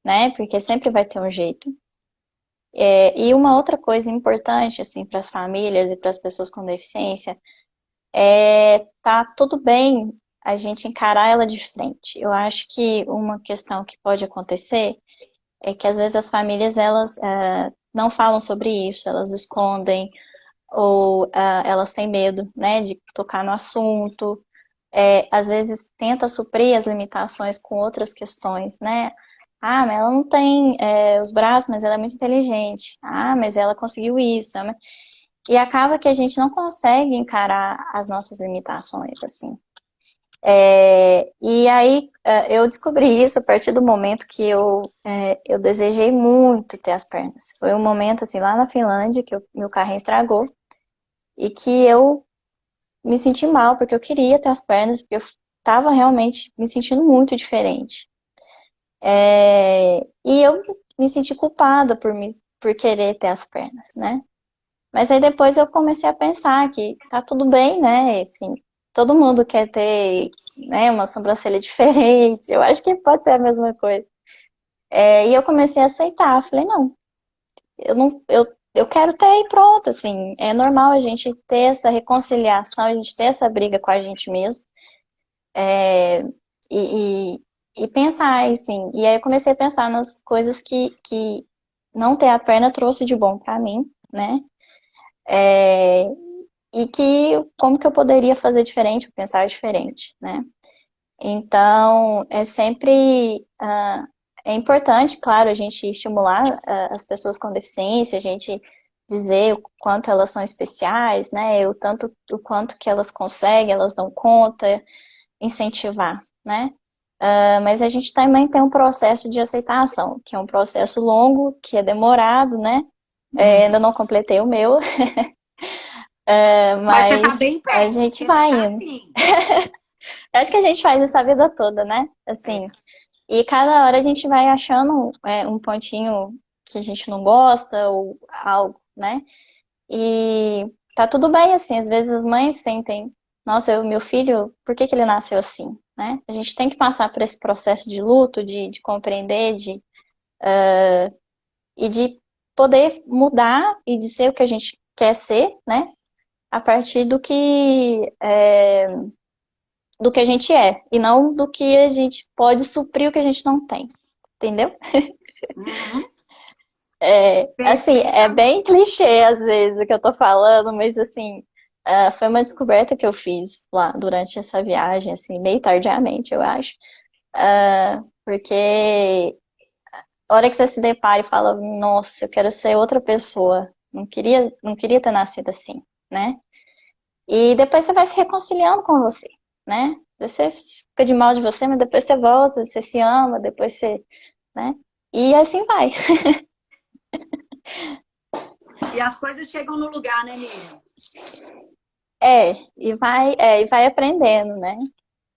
A: né, porque sempre vai ter um jeito. E uma outra coisa importante, assim, para as famílias e para as pessoas com deficiência tá tudo bem a gente encarar ela de frente. Eu acho que uma questão que pode acontecer é que às vezes as famílias elas não falam sobre isso, elas escondem ou elas têm medo, né, de tocar no assunto. Às vezes tenta suprir as limitações com outras questões, né? Ah, mas ela não tem os braços, mas ela é muito inteligente. Ah, mas ela conseguiu isso. E acaba que a gente não consegue encarar as nossas limitações, assim. E aí eu descobri isso a partir do momento que eu desejei muito ter as pernas. Foi um momento, assim, lá na Finlândia, que meu carrinho estragou e que eu me senti mal, porque eu queria ter as pernas, porque eu estava realmente me sentindo muito diferente. E eu me senti culpada por querer ter as pernas, né? Mas aí depois eu comecei a pensar que tá tudo bem, né? Assim, todo mundo quer ter, né, uma sobrancelha diferente. Eu acho que pode ser a mesma coisa. E eu comecei a aceitar. Falei, não, eu não, eu quero ter e pronto, assim. É normal a gente ter essa reconciliação, a gente ter essa briga com a gente mesmo. É, e, e pensar, assim. E aí eu comecei a pensar nas coisas que não ter a perna trouxe de bom pra mim, né? É, e como que eu poderia fazer diferente, pensar diferente, né? Então, é sempre é importante, claro, a gente estimular as pessoas com deficiência, a gente dizer o quanto elas são especiais, né? O quanto que elas conseguem, elas dão conta, incentivar, né? Mas a gente também tem um processo de aceitação, que é um processo longo, que é demorado, né? Ainda não completei o meu,
B: Mas você tá
A: mas
B: bem
A: a
B: perto,
A: gente
B: porque você
A: vai
B: tá
A: indo.
B: assim.
A: Eu acho que a gente faz isso a vida toda, né? Assim,
B: É.
A: e cada hora a gente vai achando um pontinho que a gente não gosta ou algo, né? E tá tudo bem, assim, às vezes as mães sentem, nossa, meu filho, por que que ele nasceu assim, né? A gente tem que passar por esse processo de luto, de compreender, e de poder mudar e de ser o que a gente quer ser, né? A partir do que a gente é, e não do que a gente pode suprir o que a gente não tem, entendeu?
B: Uhum.
A: Assim, é bem
B: Perfeitamente.
A: clichê às vezes o que eu tô falando, mas assim, foi uma descoberta que eu fiz lá durante essa viagem, assim, meio tardiamente, eu acho. Porque a hora que você se depara e fala, nossa, eu quero ser outra pessoa, não queria ter nascido assim, né? E depois você vai se reconciliando com você, né? Você fica de mal de você, mas depois você volta, você se ama, depois você, né? E assim vai.
B: E as coisas chegam no lugar, né, Miriam?
A: E vai aprendendo, né?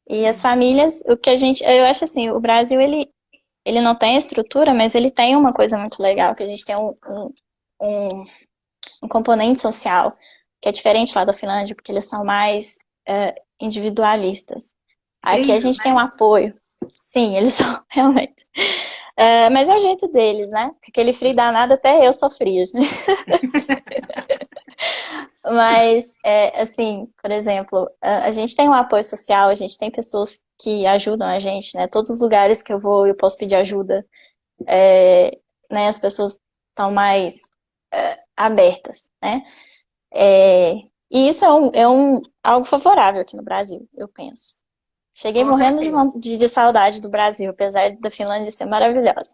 A: E as
B: Uhum.
A: famílias, eu acho assim, o Brasil, ele não tem estrutura, mas ele tem uma coisa muito legal, que a gente tem um, um componente social, que é diferente lá da Finlândia, porque eles são mais individualistas. Aqui a
B: Frios,
A: gente tem um
B: né?
A: apoio. Sim, eles são, realmente. Mas é o jeito deles, né? Aquele frio danado, até eu sou fria, né? Mas, assim, por exemplo, a gente tem um apoio social, a gente tem pessoas que ajudam a gente, né? Todos os lugares que eu vou, eu posso pedir ajuda, né? As pessoas estão mais abertas, né? É, e isso algo favorável aqui no Brasil, eu penso. Cheguei
B: Com
A: morrendo
B: certeza.
A: de saudade do Brasil, apesar da Finlândia ser maravilhosa.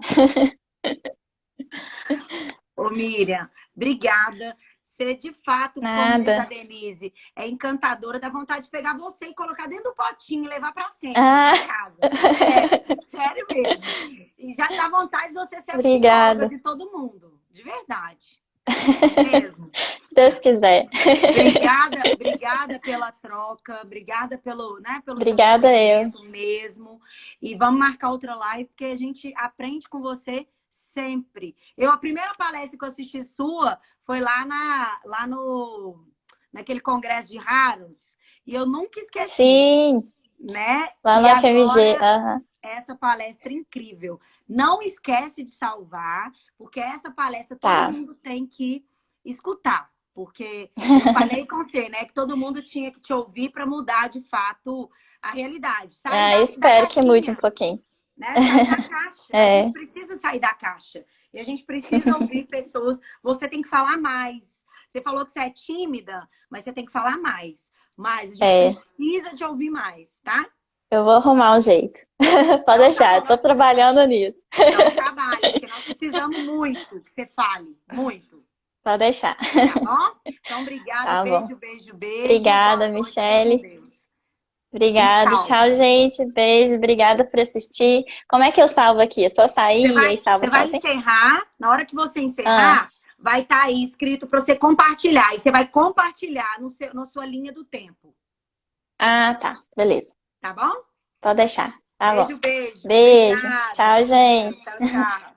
B: Ô, Miriam, obrigada. Você, de fato, como diz a
A: Nada.
B: Denise, é encantadora, dá vontade de pegar você e colocar dentro do potinho e levar para sempre, para
A: Ah,
B: casa. Sério, sério mesmo. E já dá vontade de você ser a psicóloga
A: obrigada.
B: de todo mundo, de verdade. Mesmo.
A: Se Deus quiser.
B: Obrigada, obrigada pela troca, obrigada pelo seu
A: Obrigada eu.
B: depoimento mesmo. E vamos marcar outra live, porque a gente aprende com você sempre. A primeira palestra que eu assisti sua foi lá no, naquele congresso de raros, e eu nunca esqueci,
A: Sim,
B: né?
A: lá
B: E
A: no FMG.
B: agora,
A: Aham.
B: essa palestra incrível. Não esquece de salvar, porque essa palestra todo
A: Tá.
B: mundo tem que escutar. Porque eu falei com você, né, que todo mundo tinha que te ouvir para mudar de fato a realidade. Sair
A: Eu
B: da
A: espero que mude um
B: caixinha,
A: pouquinho.
B: né? Sair da caixa. A gente
A: É,
B: precisa sair da caixa. E a gente precisa ouvir pessoas. Você tem que falar mais. Você falou que você é tímida, mas você tem que falar mais. Mas a gente
A: é.
B: precisa de ouvir mais, tá?
A: Eu vou arrumar um jeito. Pode
B: Então tá
A: deixar,
B: bom.
A: tô trabalhando nisso.
B: Então trabalha, porque nós precisamos muito que você fale. Muito.
A: Pode deixar.
B: Tá bom? Então, obrigada.
A: Tá bom.
B: Beijo, beijo, beijo. Boa
A: Obrigada,
B: noite. Fica com
A: Michele.
B: Deus. E
A: Obrigada. Tchau,
B: salva.
A: gente. Beijo. Obrigada por assistir. Como é que eu salvo aqui? É só
B: Você
A: sair e aí
B: vai,
A: salva
B: você
A: só
B: vai
A: assim?
B: encerrar. Na hora que você
A: Ah,
B: encerrar, vai estar aí escrito para você compartilhar. E você vai compartilhar na sua linha do tempo.
A: tá. Beleza.
B: Tá bom?
A: Pode deixar. Tá bom.
B: Beijo, beijo.
A: Beijo.
B: Obrigada.
A: Tchau,
B: Com Deus.
A: gente.
B: Tchau, tchau.